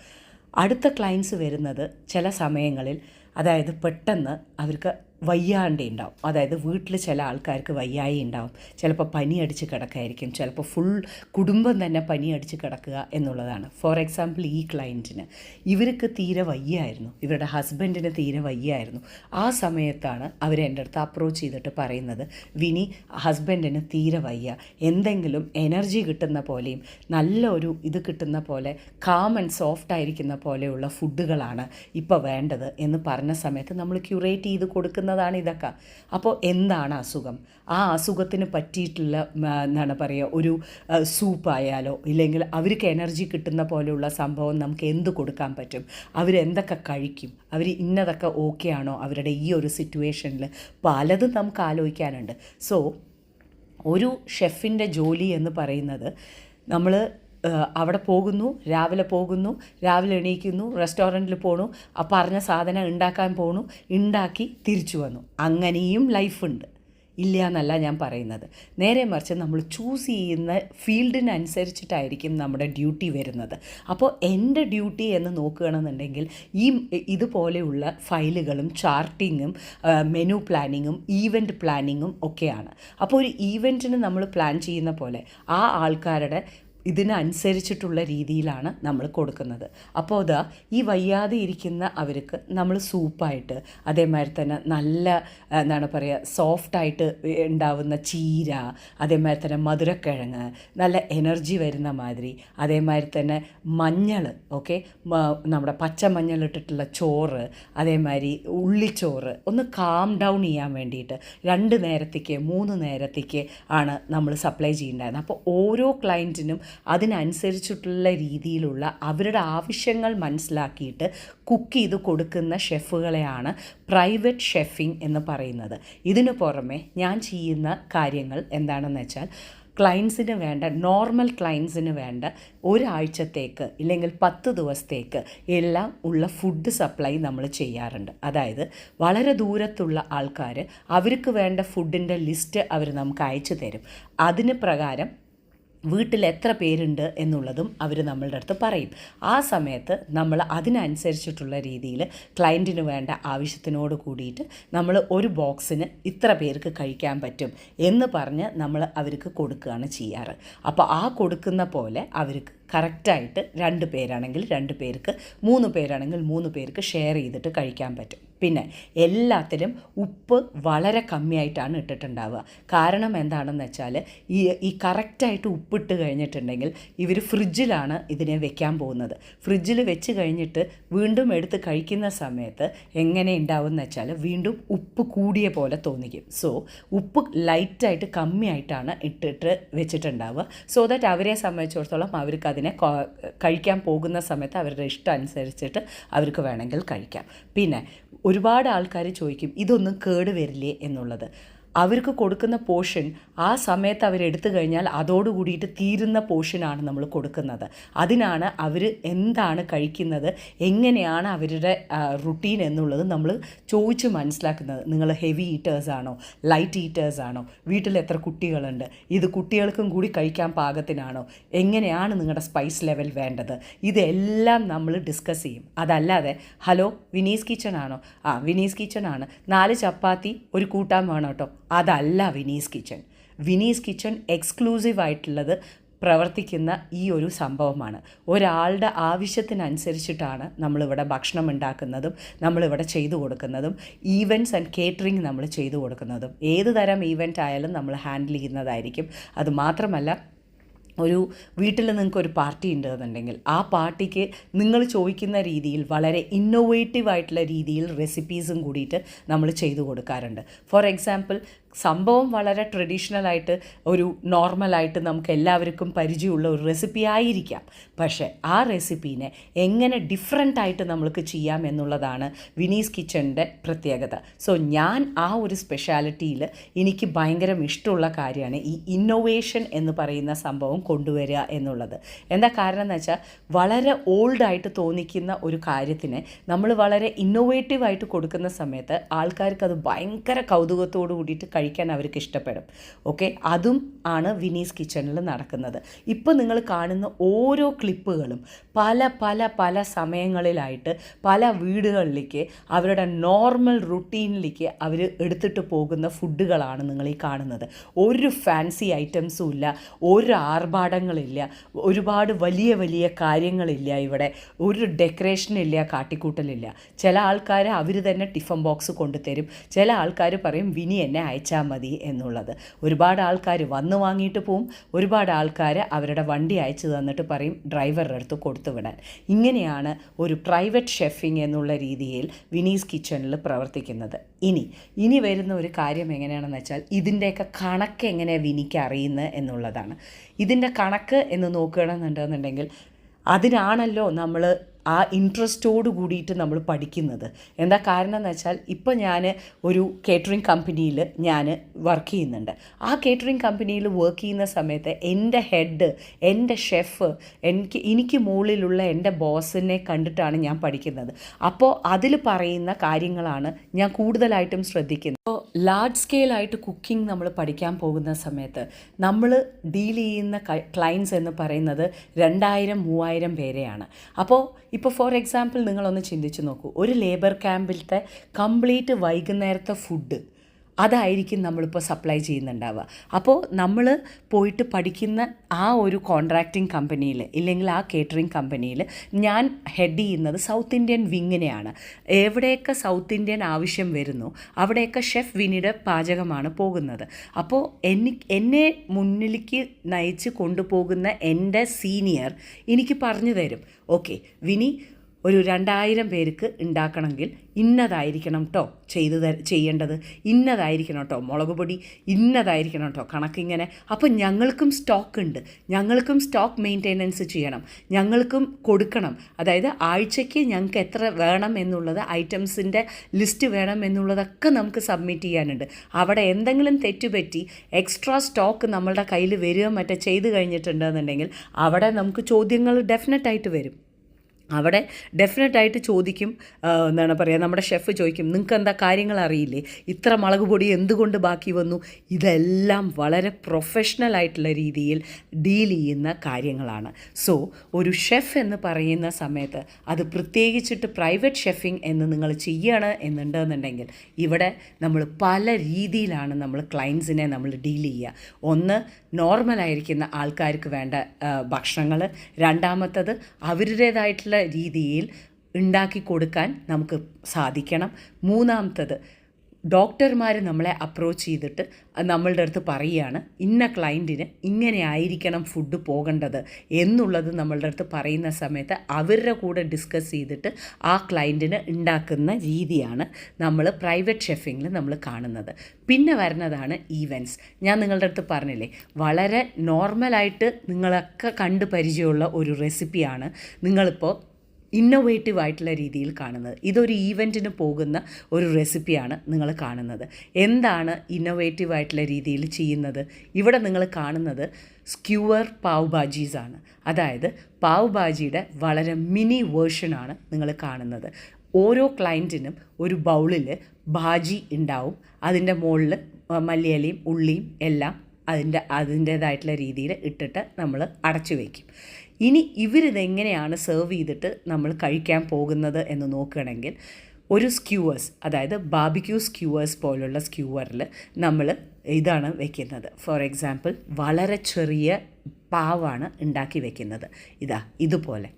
അടുത്ത ക്ലയൻസ് വരുന്നത് ചില സമയങ്ങളിൽ, അതായത് പെട്ടെന്ന് അവർക്ക് വയ്യാണ്ട് ഉണ്ടാവും. അതായത് വീട്ടിൽ ചില ആൾക്കാർക്ക് വയ്യായി ഉണ്ടാവും, ചിലപ്പോൾ പനി അടിച്ച് കിടക്കായിരിക്കും, ചിലപ്പോൾ ഫുൾ കുടുംബം തന്നെ പനി അടിച്ച് കിടക്കുക എന്നുള്ളതാണ്. ഫോർ എക്സാമ്പിൾ ഈ ക്ലയൻറ്റിന് ഇവർക്ക് തീരെ വയ്യായിരുന്നു, ഇവരുടെ ഹസ്ബൻഡിന് തീരെ വയ്യായിരുന്നു. ആ സമയത്താണ് അവർ എൻ്റെ അടുത്ത് അപ്രോച്ച് ചെയ്തിട്ട് പറയുന്നത്, വിനി ഹസ്ബൻഡിന് തീരെ വയ്യ, എന്തെങ്കിലും എനർജി കിട്ടുന്ന പോലെയും നല്ല ഒരു ഇത് കിട്ടുന്ന പോലെ കാം ആൻഡ് സോഫ്റ്റ് ആയിരിക്കുന്ന പോലെയുള്ള ഫുഡുകളാണ് ഇപ്പോൾ വേണ്ടത് എന്ന് പറഞ്ഞ സമയത്ത് നമ്മൾ ക്യൂറേറ്റ് ചെയ്ത് കൊടുക്കുന്നതാണ് ഇതൊക്കെ. അപ്പോൾ എന്താണ് അസുഖം, ആ അസുഖത്തിന് പറ്റിയിട്ടുള്ള എന്താണ് പറയുക, ഒരു സൂപ്പായാലോ ഇല്ലെങ്കിൽ അവർക്ക് എനർജി കിട്ടുന്ന പോലെയുള്ള സംഭവം നമുക്ക് എന്ത് കൊടുക്കാൻ പറ്റും, അവരെന്തൊക്കെ കഴിക്കും, അവർ ഇന്നതൊക്കെ ഓക്കെ ആണോ അവരുടെ ഈ ഒരു സിറ്റുവേഷനിൽ, പലതും നമുക്ക് ആലോചിക്കാനുണ്ട്. സോ ഒരു ഷെഫിൻ്റെ ജോലി എന്ന് പറയുന്നത് നമ്മൾ അവിടെ പോകുന്നു, രാവിലെ എണീക്കുന്നു, റെസ്റ്റോറൻറ്റിൽ പോണു, ആ പറഞ്ഞ സാധനം ഉണ്ടാക്കാൻ പോണു, ഉണ്ടാക്കി തിരിച്ചു വന്നു. അങ്ങനെയും ലൈഫുണ്ട്, ഇല്ല എന്നല്ല ഞാൻ പറയുന്നത്. നേരെ മറിച്ച് നമ്മൾ ചൂസ് ചെയ്യുന്ന ഫീൽഡിനനുസരിച്ചിട്ടായിരിക്കും നമ്മുടെ ഡ്യൂട്ടി വരുന്നത്. അപ്പോൾ എൻ്റെ ഡ്യൂട്ടി എന്ന് നോക്കുകയാണെന്നുണ്ടെങ്കിൽ ഇതുപോലെയുള്ള ഫയലുകളും ചാർട്ടിങ്ങും മെനു പ്ലാനിങ്ങും ഈവൻറ്റ് പ്ലാനിങ്ങും ഒക്കെയാണ്. അപ്പോൾ ഒരു ഈവൻറ്റിന് നമ്മൾ പ്ലാൻ ചെയ്യുന്ന പോലെ ആ ആൾക്കാരുടെ ഇതിനനുസരിച്ചിട്ടുള്ള രീതിയിലാണ് നമ്മൾ കൊടുക്കുന്നത്. അപ്പോൾ അതാ ഈ വയ്യാതെ ഇരിക്കുന്ന അവർക്ക് നമ്മൾ സൂപ്പായിട്ട്, അതേമാതിരി തന്നെ നല്ല എന്താണ് പറയുക സോഫ്റ്റായിട്ട് ഉണ്ടാവുന്ന ചീര, അതേമാതിരി തന്നെ മധുരക്കിഴങ്ങ്, നല്ല എനർജി വരുന്ന മാതിരി, അതേമാതിരി തന്നെ മഞ്ഞൾ, ഓക്കെ, നമ്മുടെ പച്ചമഞ്ഞളിട്ടിട്ടുള്ള ചോറ്, അതേമാതിരി ഉള്ളിച്ചോറ്, ഒന്ന് കാം ഡൗൺ ചെയ്യാൻ വേണ്ടിയിട്ട് 2 നേരത്തേക്ക് 3 നേരത്തേക്ക് ആണ് നമ്മൾ സപ്ലൈ ചെയ്യേണ്ടത്. അപ്പോൾ ഓരോ ക്ലയൻറ്റിനും അതിനനുസരിച്ചിട്ടുള്ള രീതിയിലുള്ള അവരുടെ ആവശ്യങ്ങൾ മനസ്സിലാക്കിയിട്ട് കുക്ക് ചെയ്ത് കൊടുക്കുന്ന ഷെഫുകളെയാണ് പ്രൈവറ്റ് ഷെഫിംഗ് എന്ന് പറയുന്നത്. ഇതിനു പുറമെ ഞാൻ ചെയ്യുന്ന കാര്യങ്ങൾ എന്താണെന്ന് വെച്ചാൽ, ക്ലയൻസിന് വേണ്ട, നോർമൽ ക്ലയൻസിന് വേണ്ട ഒരാഴ്ചത്തേക്ക് ഇല്ലെങ്കിൽ 10 ദിവസത്തേക്ക് എല്ലാം ഉള്ള ഫുഡ് സപ്ലൈ നമ്മൾ ചെയ്യാറുണ്ട്. അതായത് വളരെ ദൂരത്തുള്ള ആൾക്കാർ അവർക്ക് വേണ്ട ഫുഡിൻ്റെ ലിസ്റ്റ് അവർ നമുക്ക് അയച്ചു തരും. അതിന് പ്രകാരം വീട്ടിൽ എത്ര പേരുണ്ട് എന്നുള്ളതും അവർ നമ്മളുടെ അടുത്ത് പറയും. ആ സമയത്ത് നമ്മൾ അതിനനുസരിച്ചിട്ടുള്ള രീതിയിൽ ക്ലയൻറ്റിന് വേണ്ട ആവശ്യത്തിനോട് കൂടിയിട്ട് നമ്മൾ ഒരു ബോക്സിന് ഇത്ര പേർക്ക് കഴിക്കാൻ പറ്റും എന്ന് പറഞ്ഞ് നമ്മൾ അവർക്ക് കൊടുക്കുകയാണ് ചെയ്യാറ്. അപ്പോൾ ആ കൊടുക്കുന്ന പോലെ അവർക്ക് കറക്റ്റായിട്ട് 2 പേരാണെങ്കിൽ 2 പേർക്ക്, 3 പേരാണെങ്കിൽ 3 പേർക്ക് ഷെയർ ചെയ്തിട്ട് കഴിക്കാൻ പറ്റും. പിന്നെ എല്ലാത്തിലും ഉപ്പ് വളരെ കമ്മിയായിട്ടാണ് ഇട്ടിട്ടുണ്ടാവുക. കാരണം എന്താണെന്ന് വെച്ചാൽ ഈ കറക്റ്റായിട്ട് ഉപ്പിട്ട് കഴിഞ്ഞിട്ടുണ്ടെങ്കിൽ ഇവർ ഫ്രിഡ്ജിലാണ് ഇതിനെ വെക്കാൻ പോകുന്നത്. ഫ്രിഡ്ജിൽ വെച്ച് കഴിഞ്ഞിട്ട് വീണ്ടും എടുത്ത് കഴിക്കുന്ന സമയത്ത് എങ്ങനെ ഉണ്ടാവുമെന്ന് വെച്ചാൽ വീണ്ടും ഉപ്പ് കൂടിയ പോലെ തോന്നിക്കും. സോ ഉപ്പ് ലൈറ്റായിട്ട് കമ്മിയായിട്ടാണ് ഇട്ടിട്ട് വെച്ചിട്ടുണ്ടാവുക. സോ ദാറ്റ് അവരെ സംബന്ധിച്ചിടത്തോളം അവർക്ക് അതിനെ കഴിക്കാൻ പോകുന്ന സമയത്ത് അവരുടെ ഇഷ്ടം അനുസരിച്ചിട്ട് അവർക്ക് വേണമെങ്കിൽ കഴിക്കാം. പിന്നെ ഒരുപാട് ആൾക്കാർ ചോദിക്കും ഇതൊന്നും കേട് വരില്ലേ എന്നുള്ളത്. അവർക്ക് കൊടുക്കുന്ന പോർഷൻ ആ സമയത്ത് അവരെടുത്തു കഴിഞ്ഞാൽ അതോടുകൂടിയിട്ട് തീരുന്ന പോർഷനാണ് നമ്മൾ കൊടുക്കുന്നത്. അതിനാണ് അവർ എന്താണ് കഴിക്കുന്നത്, എങ്ങനെയാണ് അവരുടെ റുട്ടീൻ എന്നുള്ളത് നമ്മൾ ചോദിച്ച് മനസ്സിലാക്കുന്നത്. നിങ്ങൾ ഹെവി ഈറ്റേഴ്സാണോ, ലൈറ്റ് ഈറ്റേഴ്സാണോ, വീട്ടിൽ എത്ര കുട്ടികളുണ്ട്, ഇത് കുട്ടികൾക്കും കൂടി കഴിക്കാൻ പാകത്തിനാണോ, എങ്ങനെയാണ് നിങ്ങളുടെ സ്പൈസ് ലെവൽ വേണ്ടത്, ഇതെല്ലാം നമ്മൾ ഡിസ്കസ് ചെയ്യും. അതല്ലാതെ ഹലോ വിനീസ് കിച്ചൺ ആണോ, വിനീസ് കിച്ചൺ ആണ്, 4 ചപ്പാത്തി ഒരു കൂട്ടാൻ വേണം കേട്ടോ, അതല്ല വിനീസ് കിച്ചൺ. വിനീസ് കിച്ചൺ എക്സ്ക്ലൂസീവായിട്ടുള്ളത് പ്രവർത്തിക്കുന്ന ഈ ഒരു സംഭവമാണ്. ഒരാളുടെ ആവശ്യത്തിനനുസരിച്ചിട്ടാണ് നമ്മളിവിടെ ഭക്ഷണം ഉണ്ടാക്കുന്നതും നമ്മളിവിടെ ചെയ്തു കൊടുക്കുന്നതും ഈവൻറ്റ്സ് ആൻഡ് കേറ്ററിംഗ് നമ്മൾ ചെയ്തു കൊടുക്കുന്നതും. ഏത് തരം ഈവൻറ്റ് ആയാലും നമ്മൾ ഹാൻഡിൽ ചെയ്യുന്നതായിരിക്കും. അതുമാത്രമല്ല ഒരു വീട്ടിൽ നിങ്ങൾക്കൊരു പാർട്ടി ഉണ്ടെന്നുണ്ടെങ്കിൽ ആ പാർട്ടിക്ക് നിങ്ങൾ ചോദിക്കുന്ന രീതിയിൽ വളരെ ഇന്നോവേറ്റീവായിട്ടുള്ള രീതിയിൽ റെസിപ്പീസും കൂടിയിട്ട് നമ്മൾ ചെയ്തു കൊടുക്കാറുണ്ട്. ഫോർ എക്സാമ്പിൾ, സംഭവം വളരെ ട്രഡീഷണലായിട്ട് ഒരു നോർമലായിട്ട് നമുക്ക് എല്ലാവർക്കും പരിചയമുള്ള ഒരു റെസിപ്പി ആയിരിക്കാം. പക്ഷേ ആ റെസിപ്പീനെ എങ്ങനെ ഡിഫറെൻ്റായിട്ട് നമ്മൾക്ക് ചെയ്യാം എന്നുള്ളതാണ് വിനീസ് കിച്ചണിൻ്റെ പ്രത്യേകത. സോ ഞാൻ ആ ഒരു സ്പെഷ്യാലിറ്റിയിൽ എനിക്ക് ഭയങ്കര ഇഷ്ടമുള്ള കാര്യമാണ് ഈ ഇന്നോവേഷൻ എന്ന് പറയുന്ന സംഭവം കൊണ്ടുവരിക എന്നുള്ളത്. എന്താ കാരണം എന്ന് വെച്ചാൽ, വളരെ ഓൾഡായിട്ട് തോന്നിക്കുന്ന ഒരു കാര്യത്തിനെ നമ്മൾ വളരെ ഇന്നോവേറ്റീവായിട്ട് കൊടുക്കുന്ന സമയത്ത് ആൾക്കാർക്ക് അത് ഭയങ്കര കൗതുകത്തോടു കൂടിയിട്ട് കഴിക്കാൻ അവർക്ക് ഇഷ്ടപ്പെടും. ഓക്കെ, അതും ആണ് വിനീസ് കിച്ചണിൽ നടക്കുന്നത്. ഇപ്പോൾ നിങ്ങൾ കാണുന്ന ഓരോ ക്ലിപ്പുകളും പല പല പല സമയങ്ങളിലായിട്ട് പല വീടുകളിലേക്ക് അവരുടെ നോർമൽ റുട്ടീനിലേക്ക് അവർ എടുത്തിട്ട് പോകുന്ന ഫുഡുകളാണ് നിങ്ങൾ ഈ കാണുന്നത്. ഒരു ഫാൻസി ഐറ്റംസും ഇല്ല, ഒരു ആർഭാടങ്ങളില്ല, ഒരുപാട് വലിയ വലിയ കാര്യങ്ങളില്ല, ഇവിടെ ഒരു ഡെക്കറേഷനില്ല, കാട്ടിക്കൂട്ടലില്ല. ചില ആൾക്കാർ അവർ തന്നെ ടിഫൻ ബോക്സ് കൊണ്ടുതരും, ചില ആൾക്കാർ പറയും വിനി എന്നെ അയച്ചാൽ മതി എന്നുള്ളത്. ഒരുപാട് ആൾക്കാർ വന്ന് വാങ്ങിയിട്ട് പോവും, ഒരുപാട് ആൾക്കാർ അവരുടെ വണ്ടി അയച്ചു തന്നിട്ട് പറയും ഡ്രൈവറുടെ അടുത്ത് കൊടുത്തു വിടാൻ. ഇങ്ങനെയാണ് ഒരു പ്രൈവറ്റ് ഷെഫിങ് എന്നുള്ള രീതിയിൽ വിനീസ് കിച്ചണിൽ പ്രവർത്തിക്കുന്നത്. ഇനി വരുന്ന ഒരു കാര്യം എങ്ങനെയാണെന്ന് വെച്ചാൽ, ഇതിൻ്റെയൊക്കെ കണക്ക് എങ്ങനെയാണ് വിനിക്ക് അറിയുന്നത് എന്നുള്ളതാണ്. ഇതിൻ്റെ കണക്ക് എന്ന് നോക്കുകയാണെന്നുണ്ടെന്നുണ്ടെങ്കിൽ അതിനാണല്ലോ നമ്മൾ ആ ഇൻട്രസ്റ്റോട് കൂടിയിട്ട് നമ്മൾ പഠിക്കുന്നത്. എന്താ കാരണം എന്ന് വെച്ചാൽ, ഇപ്പോൾ ഞാൻ ഒരു കേറ്ററിംഗ് കമ്പനിയിൽ ഞാൻ വർക്ക് ചെയ്യുന്നുണ്ട്. ആ കേറ്ററിംഗ് കമ്പനിയിൽ വർക്ക് ചെയ്യുന്ന സമയത്ത് എൻ്റെ ഹെഡ്, എൻ്റെ ഷെഫ്, എനിക്ക് മുകളിലുള്ള എൻ്റെ ബോസിനെ കണ്ടിട്ടാണ് ഞാൻ പഠിക്കുന്നത്. അപ്പോൾ അതിൽ പറയുന്ന കാര്യങ്ങളാണ് ഞാൻ കൂടുതലായിട്ടും ശ്രദ്ധിക്കുന്നത്. അപ്പോൾ ലാർജ് സ്കെയിലായിട്ട് കുക്കിംഗ് നമ്മൾ പഠിക്കാൻ പോകുന്ന സമയത്ത് നമ്മൾ ഡീൽ ചെയ്യുന്ന ക്ലയൻസ് എന്ന് പറയുന്നത് 2000-3000 പേരെയാണ്. ഇപ്പോൾ ഫോർ എക്സാമ്പിൾ നിങ്ങളൊന്ന് ചിന്തിച്ച് നോക്കൂ, ഒരു ലേബർ ക്യാമ്പിലത്തെ കംപ്ലീറ്റ് വൈകുന്നേരത്തെ ഫുഡ് അതായിരിക്കും നമ്മളിപ്പോൾ സപ്ലൈ ചെയ്യുന്നുണ്ടാവുക. അപ്പോൾ നമ്മൾ പോയിട്ട് പഠിക്കുന്ന ആ ഒരു കോൺട്രാക്റ്റിംഗ് കമ്പനിയിൽ ഇല്ലെങ്കിൽ ആ കേറ്ററിംഗ് കമ്പനിയിൽ ഞാൻ ഹെഡ് ചെയ്യുന്നത് സൗത്ത് ഇന്ത്യൻ വിങ്ങിനെയാണ്. എവിടെയൊക്കെ സൗത്ത് ഇന്ത്യൻ ആവശ്യം വരുന്നു അവിടെയൊക്കെ ഷെഫ് വിനിയുടെ പാചകമാണ് പോകുന്നത്. അപ്പോൾ എന്നെ മുന്നിലേക്ക് നയിച്ച് കൊണ്ടുപോകുന്ന എൻ്റെ സീനിയർ എനിക്ക് പറഞ്ഞു തരും, ഓക്കെ വിനി ഒരു 2000 പേർക്ക് ഉണ്ടാക്കണമെങ്കിൽ ഇന്നതായിരിക്കണം കേട്ടോ ചെയ്യേണ്ടത്, ഇന്നതായിരിക്കണം കേട്ടോ മുളക് പൊടി, ഇന്നതായിരിക്കണം കേട്ടോ കണക്കിങ്ങനെ. അപ്പോൾ ഞങ്ങൾക്കും സ്റ്റോക്ക് ഉണ്ട്, ഞങ്ങൾക്കും സ്റ്റോക്ക് മെയിൻ്റെനൻസ് ചെയ്യണം, ഞങ്ങൾക്കും കൊടുക്കണം. അതായത് ആഴ്ചയ്ക്ക് ഞങ്ങൾക്ക് എത്ര വേണം എന്നുള്ളത്, ഐറ്റംസിൻ്റെ ലിസ്റ്റ് വേണം എന്നുള്ളതൊക്കെ നമുക്ക് സബ്മിറ്റ് ചെയ്യാനുണ്ട്. അവിടെ എന്തെങ്കിലും തെറ്റുപറ്റി എക്സ്ട്രാ സ്റ്റോക്ക് നമ്മളുടെ കയ്യിൽ വരികയോ മറ്റോ ചെയ്ത് കഴിഞ്ഞിട്ടുണ്ടെന്നുണ്ടെങ്കിൽ അവിടെ നമുക്ക് ചോദ്യങ്ങൾ ഡെഫിനറ്റായിട്ട് വരും. അവിടെ ഡെഫിനറ്റായിട്ട് ചോദിക്കും, എന്താണ് പറയുക, നമ്മുടെ ഷെഫ് ചോദിക്കും നിങ്ങൾക്ക് എന്താ കാര്യങ്ങൾ അറിയില്ലേ, ഇത്ര മുളക് പൊടി എന്തുകൊണ്ട് ബാക്കി വന്നു. ഇതെല്ലാം വളരെ പ്രൊഫഷണലായിട്ടുള്ള രീതിയിൽ ഡീൽ ചെയ്യുന്ന കാര്യങ്ങളാണ്. സോ ഒരു ഷെഫ് എന്ന് പറയുന്ന സമയത്ത് അത് പ്രത്യേകിച്ചിട്ട് പ്രൈവറ്റ് ഷെഫിങ് എന്ന് നിങ്ങൾ ചെയ്യണം എന്നുണ്ടെന്നുണ്ടെങ്കിൽ ഇവിടെ നമ്മൾ പല രീതിയിലാണ് നമ്മൾ ക്ലയൻസിനെ നമ്മൾ ഡീൽ ചെയ്യുക. ഒന്ന്, നോർമലായിരിക്കുന്ന ആൾക്കാർക്ക് വേണ്ട ഭക്ഷണങ്ങൾ. രണ്ടാമത്തത്, അവരുടേതായിട്ടുള്ള രീതിയിൽ ഉണ്ടാക്കി കൊടുക്കാൻ നമുക്ക് സാധിക്കണം. മൂന്നാമത്തത്, ഡോക്ടർമാർ നമ്മളെ അപ്രോച്ച് ചെയ്തിട്ട് നമ്മളുടെ അടുത്ത് പറയുകയാണ് ഇന്ന ക്ലയൻറ്റിന് ഇങ്ങനെ ആയിരിക്കണം ഫുഡ് പോകേണ്ടത് എന്നുള്ളത് നമ്മളുടെ അടുത്ത് പറയുന്ന സമയത്ത് അവരുടെ കൂടെ ഡിസ്കസ് ചെയ്തിട്ട് ആ ക്ലയൻറ്റിന് ഉണ്ടാക്കുന്ന രീതിയാണ് നമ്മൾ പ്രൈവറ്റ് ഷെഫിങ്ങിൽ നമ്മൾ കാണുന്നത്. പിന്നെ വരുന്നതാണ് ഈവൻറ്റ്സ്. ഞാൻ നിങ്ങളുടെ അടുത്ത് പറഞ്ഞില്ലേ, വളരെ നോർമലായിട്ട് നിങ്ങളൊക്കെ കണ്ട് പരിചയമുള്ള ഒരു റെസിപ്പിയാണ് നിങ്ങളിപ്പോൾ ഇന്നോവേറ്റീവ് ആയിട്ടുള്ള രീതിയിൽ കാണുന്നത്. ഇതൊരു ഈവൻറ്റിന് പോകുന്ന ഒരു റെസിപ്പിയാണ് നിങ്ങൾ കാണുന്നത്. എന്താണ് ഇന്നോവേറ്റീവ് ആയിട്ടുള്ള രീതിയിൽ ചെയ്യുന്നത്? ഇവിടെ നിങ്ങൾ കാണുന്നത് സ്ക്യൂവർ പാവ് ഭാജീസാണ്. അതായത് പാവ് ഭാജിയുടെ വളരെ മിനി വേർഷനാണ് നിങ്ങൾ കാണുന്നത്. ഓരോ ക്ലയൻറ്റിനും ഒരു ബൗളിൽ ഭാജി ഉണ്ടാവും, അതിൻ്റെ മുകളിൽ മല്ലിയിലയും ഉള്ളിയും എല്ലാം അതിൻ്റേതായിട്ടുള്ള രീതിയിൽ ഇട്ടിട്ട് നമ്മൾ അടച്ചു വയ്ക്കും. ഇനി ഇവരിതെങ്ങനെയാണ് സെർവ് ചെയ്തിട്ട് നമ്മൾ കഴിക്കാൻ പോകുന്നത് എന്ന് നോക്കുകയാണെങ്കിൽ, ഒരു സ്ക്യൂവേഴ്സ്, അതായത് ബാർബിക്യൂ സ്ക്യൂവേഴ്സ് പോലുള്ള സ്ക്യൂവറിൽ നമ്മൾ ഇതാണ് വെക്കുന്നത്. ഫോർ എക്സാമ്പിൾ, വളരെ ചെറിയ പാവാണ് ഉണ്ടാക്കി വെക്കുന്നത്, ഇതുപോലെ.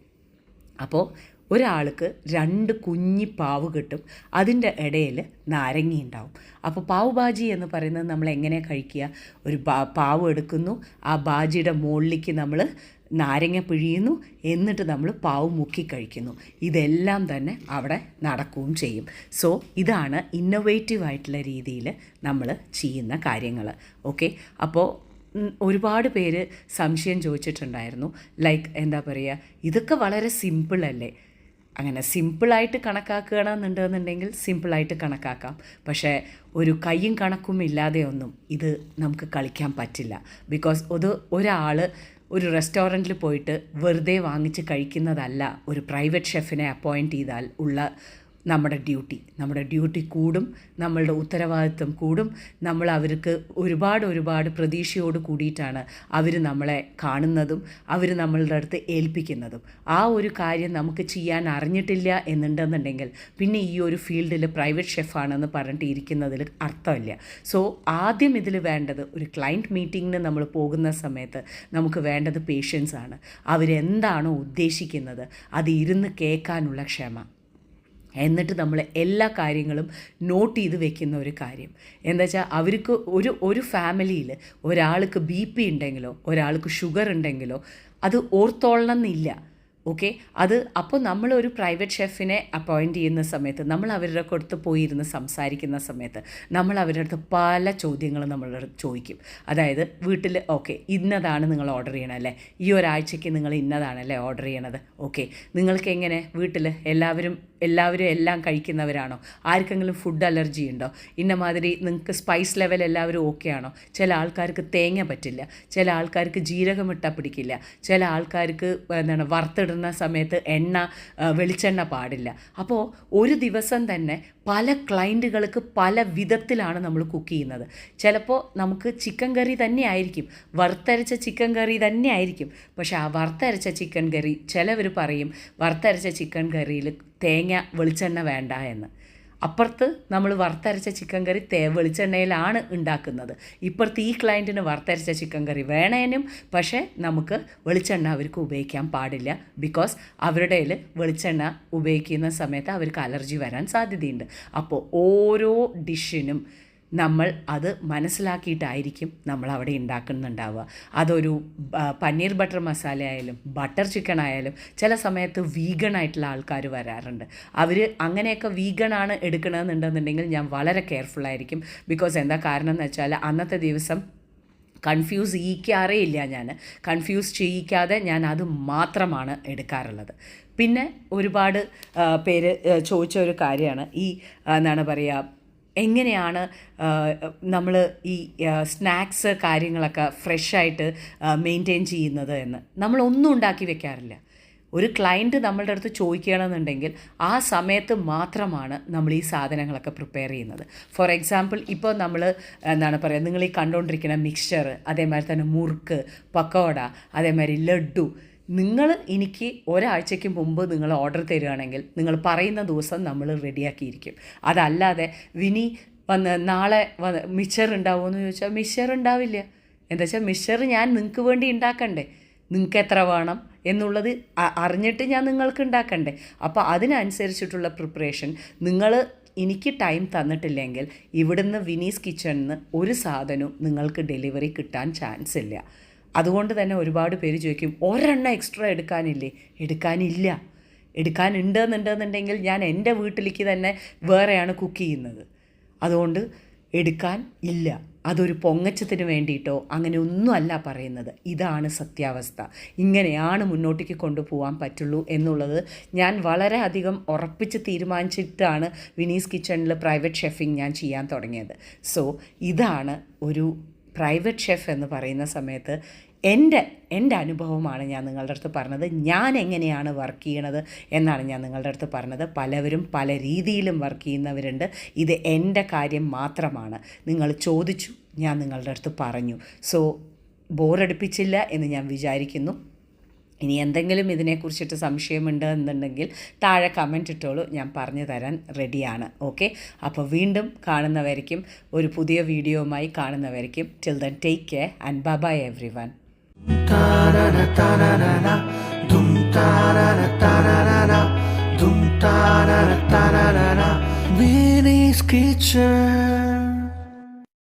അപ്പോൾ ഒരാൾക്ക് 2 കുഞ്ഞി പാവ് കിട്ടും, അതിൻ്റെ ഇടയിൽ നാരങ്ങ ഉണ്ടാവും. അപ്പോൾ പാവ് ബാജി എന്ന് പറയുന്നത് നമ്മൾ എങ്ങനെ കഴിക്കുക? ഒരു പാവ് എടുക്കുന്നു, ആ ബാജിയുടെ മുകളിലേക്ക് നമ്മൾ നാരങ്ങ പിഴിയുന്നു, എന്നിട്ട് നമ്മൾ പാവ് മുക്കി കഴിക്കുന്നു. ഇതെല്ലാം തന്നെ അവിടെ നടക്കുകയും ചെയ്യും. സോ ഇതാണ് ഇന്നൊവേറ്റീവ് ആയിട്ടുള്ള രീതിയിൽ നമ്മൾ ചെയ്യുന്ന കാര്യങ്ങൾ. ഓക്കെ, അപ്പോൾ ഒരുപാട് പേര് സംശയം ചോദിച്ചിട്ടുണ്ടായിരുന്നു, ലൈക്ക് എന്താ പറയുക, ഇതൊക്കെ വളരെ സിമ്പിളല്ലേ? അങ്ങനെ സിമ്പിളായിട്ട് കണക്കാക്കുകയാണെന്നുണ്ടെന്നുണ്ടെങ്കിൽ സിമ്പിളായിട്ട് കണക്കാക്കാം. പക്ഷേ ഒരു കയ്യും കണക്കും ഇല്ലാതെ ഒന്നും ഇത് നമുക്ക് കളിക്കാൻ പറ്റില്ല. ബിക്കോസ് ഒരാൾ ഒരു റെസ്റ്റോറൻറ്റിൽ പോയിട്ട് വെറുതെ വാങ്ങിച്ച് കഴിക്കുന്നതല്ല ഒരു പ്രൈവറ്റ് ഷെഫിനെ അപ്പോയിൻറ്റ് ചെയ്താൽ ഉള്ള നമ്മുടെ ഡ്യൂട്ടി കൂടും, നമ്മളുടെ ഉത്തരവാദിത്വം കൂടും. നമ്മൾ അവർക്ക് ഒരുപാട് പ്രതീക്ഷയോട് കൂടിയിട്ടാണ് അവർ നമ്മളെ കാണുന്നതും അവർ നമ്മളുടെ അടുത്ത് ഏൽപ്പിക്കുന്നതും. ആ ഒരു കാര്യം നമുക്ക് ചെയ്യാൻ അറിഞ്ഞിട്ടില്ല എന്നുണ്ടെന്നുണ്ടെങ്കിൽ പിന്നെ ഈ ഒരു ഫീൽഡിൽ പ്രൈവറ്റ് ഷെഫാണെന്ന് പറഞ്ഞിട്ട് ഇരിക്കുന്നതിൽ അർത്ഥമില്ല. സോ ആദ്യം ഇതിൽ വേണ്ടത്, ഒരു ക്ലയൻറ്റ് മീറ്റിങ്ങിന് നമ്മൾ പോകുന്ന സമയത്ത് നമുക്ക് വേണ്ടത് പേഷ്യൻസ് ആണ്. അവരെന്താണോ ഉദ്ദേശിക്കുന്നത് അത് ഇരുന്ന് കേൾക്കാനുള്ള ക്ഷമ. എന്നിട്ട് നമ്മൾ എല്ലാ കാര്യങ്ങളും നോട്ട് ചെയ്ത് വെക്കുന്ന ഒരു കാര്യം എന്താ വെച്ചാൽ, അവർക്ക് ഒരു ഫാമിലിയിൽ ഒരാൾക്ക് BP ഉണ്ടെങ്കിലോ ഒരാൾക്ക് ഷുഗർ ഉണ്ടെങ്കിലോ അത് ഓർത്തോളണം എന്നില്ല. ഓക്കെ, അത് അപ്പോൾ നമ്മളൊരു പ്രൈവറ്റ് ഷെഫിനെ അപ്പോയിൻറ്റ് ചെയ്യുന്ന സമയത്ത് നമ്മൾ അവരുടെ അടുത്ത് പോയിരുന്ന് സംസാരിക്കുന്ന സമയത്ത് നമ്മൾ അവരുടെ അടുത്ത് പല ചോദ്യങ്ങളും നമ്മളുടെ അടുത്ത് ചോദിക്കും. അതായത് വീട്ടിൽ ഓക്കെ ഇന്നതാണ് നിങ്ങൾ ഓർഡർ ചെയ്യണമല്ലേ, ഈ ഒരാഴ്ചയ്ക്ക് നിങ്ങൾ ഇന്നതാണല്ലേ ഓർഡർ ചെയ്യണത്, ഓക്കെ നിങ്ങൾക്ക് എങ്ങനെ വീട്ടിൽ എല്ലാവരും എല്ലാം കഴിക്കുന്നവരാണോ? ആർക്കെങ്കിലും ഫുഡ് അലർജി ഉണ്ടോ? ഇന്നമാതിരി നിങ്ങൾക്ക് സ്പൈസ് ലെവൽ എല്ലാവരും ഓക്കെ ആണോ? ചില ആൾക്കാർക്ക് തേങ്ങ പറ്റില്ല, ചില ആൾക്കാർക്ക് ജീരകം ഇട്ടാൽ പിടിക്കില്ല, ചില ആൾക്കാർക്ക് വറുത്തിടുന്ന സമയത്ത് വെളിച്ചെണ്ണ പാടില്ല. അപ്പോൾ ഒരു ദിവസം തന്നെ പല ക്ലയൻറ്റുകൾക്ക് പല വിധത്തിലാണ് നമ്മൾ കുക്ക് ചെയ്യുന്നത്. ചിലപ്പോൾ നമുക്ക് ചിക്കൻ കറി തന്നെ ആയിരിക്കും, വറുത്തരച്ച ചിക്കൻ കറി തന്നെ ആയിരിക്കും. പക്ഷേ ആ വറുത്തരച്ച ചിക്കൻ കറി ചിലവർ പറയും വറുത്തരച്ച ചിക്കൻ കറിയിൽ തേങ്ങ വെളിച്ചെണ്ണ വേണ്ട എന്ന്. അപ്പുറത്ത് നമ്മൾ വറുത്തരച്ച ചിക്കൻ കറി വെളിച്ചെണ്ണയിലാണ് ഉണ്ടാക്കുന്നത്. ഇപ്പുറത്ത് ഈ ക്ലയൻറ്റിന് വറുത്തരച്ച ചിക്കൻ കറി വേണേനും പക്ഷേ നമുക്ക് വെളിച്ചെണ്ണ അവർക്ക് ഉപയോഗിക്കാൻ പാടില്ല. ബിക്കോസ് അവരുടെ വെളിച്ചെണ്ണ ഉപയോഗിക്കുന്ന സമയത്ത് അവർക്ക് അലർജി വരാൻ സാധ്യതയുണ്ട്. അപ്പോൾ ഓരോ ഡിഷിനും നമ്മൾ അത് മനസ്സിലാക്കിയിട്ടായിരിക്കും നമ്മൾ അവിടെ ഉണ്ടാക്കുന്നുണ്ടാവുക. അതൊരു പനീർ ബട്ടർ മസാല ആയാലും ബട്ടർ ചിക്കൻ ആയാലും ചില സമയത്ത് വീഗണായിട്ടുള്ള ആൾക്കാർ വരാറുണ്ട്. അവർ അങ്ങനെയൊക്കെ വീഗണാണ് എടുക്കണമെന്നുണ്ടെന്നുണ്ടെങ്കിൽ ഞാൻ വളരെ കെയർഫുള്ളായിരിക്കും. ബിക്കോസ് എന്താ കാരണം എന്ന് വെച്ചാൽ അന്നത്തെ ദിവസം കൺഫ്യൂസ് ചെയ്യിക്കാറേ ഇല്ല. കൺഫ്യൂസ് ചെയ്യിക്കാതെ ഞാൻ അത് മാത്രമാണ് എടുക്കാറുള്ളത്. പിന്നെ ഒരുപാട് പേര് ചോദിച്ച ഒരു കാര്യമാണ് ഈ എന്താണ് പറയുക, എങ്ങനെയാണ് നമ്മൾ ഈ സ്നാക്സ് കാര്യങ്ങളൊക്കെ ഫ്രഷായിട്ട് മെയിൻറ്റെയിൻ ചെയ്യുന്നത് എന്ന്. നമ്മളൊന്നും ഉണ്ടാക്കി വെക്കാറില്ല. ഒരു ക്ലയൻറ്റ് നമ്മളുടെ അടുത്ത് ചോദിക്കുകയാണെന്നുണ്ടെങ്കിൽ ആ സമയത്ത് മാത്രമാണ് നമ്മൾ ഈ സാധനങ്ങളൊക്കെ പ്രിപ്പയർ ചെയ്യുന്നത്. ഫോർ എക്സാമ്പിൾ ഇപ്പോൾ നമ്മൾ എന്താണ് പറയുക, നിങ്ങൾ ഈ കണ്ടുകൊണ്ടിരിക്കുന്ന മിക്സ്ചർ, അതേമാതിരി തന്നെ മുറുക്ക്, പക്കോട, അതേമാതിരി ലഡ്ഡു, നിങ്ങൾ എനിക്ക് ഒരാഴ്ചയ്ക്ക് മുമ്പ് നിങ്ങൾ ഓർഡർ തരികയാണെങ്കിൽ നിങ്ങൾ പറയുന്ന ദിവസം നമ്മൾ റെഡിയാക്കിയിരിക്കും. അതല്ലാതെ വിനി നാളെ മിക്സ്ചർ ഉണ്ടാവുമെന്ന് ചോദിച്ചാൽ മിക്സ്ചർ ഉണ്ടാവില്ല. എന്താ വെച്ചാൽ മിക്സ്ചർ ഞാൻ നിങ്ങൾക്ക് വേണ്ടി ഉണ്ടാക്കണ്ടേ, നിങ്ങൾക്ക് എത്ര വേണം എന്നുള്ളത് അറിഞ്ഞിട്ട് ഞാൻ നിങ്ങൾക്ക് ഉണ്ടാക്കണ്ടേ. അപ്പോൾ അതിനനുസരിച്ചിട്ടുള്ള പ്രിപ്പറേഷൻ നിങ്ങൾ എനിക്ക് ടൈം തന്നിട്ടില്ലെങ്കിൽ ഇവിടുന്ന് വിനീസ് കിച്ചണിൽ നിന്ന് ഒരു സാധനവും നിങ്ങൾക്ക് ഡെലിവറി കിട്ടാൻ ചാൻസ് ഇല്ല. അതുകൊണ്ട് തന്നെ ഒരുപാട് പേര് ചോദിക്കും ഒരെണ്ണം എക്സ്ട്രാ എടുക്കാനുണ്ടെന്നുണ്ടെങ്കിൽ ഞാൻ എൻ്റെ വീട്ടിലേക്ക് തന്നെ വേറെയാണ് കുക്ക് ചെയ്യുന്നത്. അതുകൊണ്ട് എടുക്കാൻ ഇല്ല. അതൊരു പൊങ്ങച്ചത്തിന് വേണ്ടിയിട്ടോ അങ്ങനെ ഒന്നുമല്ല പറയുന്നത്. ഇതാണ് സത്യാവസ്ഥ. ഇങ്ങനെയാണ് മുന്നോട്ടേക്ക് കൊണ്ടുപോകാൻ പറ്റുള്ളൂ എന്നുള്ളത് ഞാൻ വളരെ അധികം ഉറപ്പിച്ച് തീരുമാനിച്ചിട്ടാണ് വിനീസ് കിച്ചണിൽ പ്രൈവറ്റ് ഷെഫിങ് ഞാൻ ചെയ്യാൻ തുടങ്ങിയത്. സോ ഇതാണ് ഒരു പ്രൈവറ്റ് ഷെഫ് എന്ന് പറയുന്ന സമയത്ത് എൻ്റെ അനുഭവമാണ് ഞാൻ നിങ്ങളുടെ അടുത്ത് പറഞ്ഞത്. ഞാൻ എങ്ങനെയാണ് വർക്ക് ചെയ്യണത് എന്നാണ് ഞാൻ നിങ്ങളുടെ അടുത്ത് പറഞ്ഞത്. പലവരും പല രീതിയിലും വർക്ക് ചെയ്യുന്നവരുണ്ട്. ഇത് എൻ്റെ കാര്യം മാത്രമാണ്. നിങ്ങൾ ചോദിച്ചു, ഞാൻ നിങ്ങളുടെ അടുത്ത് പറഞ്ഞു. സോ ബോറടിപ്പിച്ചില്ല എന്ന് ഞാൻ വിചാരിക്കുന്നു. ഇനി എന്തെങ്കിലും ഇതിനെക്കുറിച്ചിട്ട് സംശയമുണ്ട് എന്നുണ്ടെങ്കിൽ താഴെ കമൻറ്റ് ഇട്ടോളൂ, ഞാൻ പറഞ്ഞു തരാൻ റെഡിയാണ്. ഓക്കെ, അപ്പോൾ വീണ്ടും കാണുന്നവരേക്കും, ഒരു പുതിയ വീഡിയോയുമായി കാണുന്നവരേക്കും. Till then take care and bye bye everyone. Ta-da-da-ta-da-da-da, dum ta-da-da-ta-da-da-da. Vinny's Kitchen.